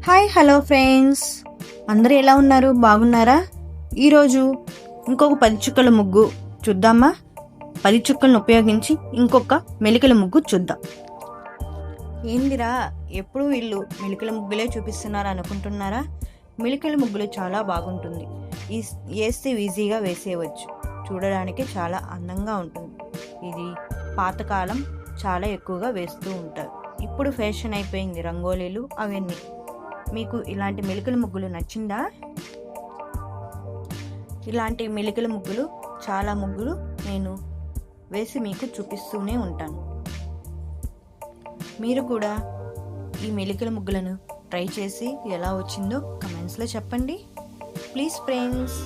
Hi hello friends, అందరూ ఎలా ఉన్నారు? బాగున్నారా? ఈరోజు ఇంకొక 10 చుక్కల ముగ్గు చూద్దామా? 10 చుక్కలను ఉపయోగించి ఇంకొక మెలికల ముగ్గు చూద్దాం. ఏందిరా ఎప్పుడు వీళ్ళు మెలికల ముగ్గులే చూపిస్తున్నారు అనుకుంటున్నారా? మెలికల ముగ్గులు చాలా బాగుంటుంది. వేస్తే ఈజీగా వేసేయవచ్చు. చూడడానికి చాలా అందంగా ఉంటుంది. ఇది పాతకాలం చాలా ఎక్కువగా వేస్తూ ఉంటారు. ఇప్పుడు ఫ్యాషన్ అయిపోయింది రంగోలీలు అవన్నీ. మీకు ఇలాంటి మెలికల ముగ్గులు నచ్చిందా? ఇలాంటి మెలికల ముగ్గులు చాలా ముగ్గులు నేను వేసి మీకు చూపిస్తూనే ఉంటాను. మీరు కూడా ఈ మెలికల ముగ్గులను ట్రై చేసి ఎలా వచ్చిందో కమెంట్స్లో చెప్పండి ప్లీజ్ ఫ్రెండ్స్.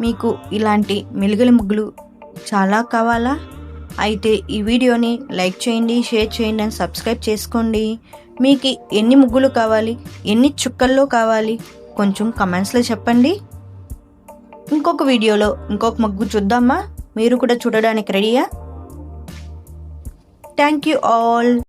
మీకు ఇలాంటి మెలికల ముగ్గులు చాలా కావాలా? అయితే ఈ వీడియోని లైక్ చేయండి, షేర్ చేయండి అండ్ సబ్స్క్రైబ్ చేసుకోండి. మీకు ఎన్ని ముగ్గులు కావాలి, ఎన్ని చుక్కల్లో కావాలి కొంచెం కమెంట్స్లో చెప్పండి. ఇంకొక వీడియోలో ఇంకొక ముగ్గు చూద్దామా? మీరు కూడా చూడడానికి రెడీయా? Thank you all.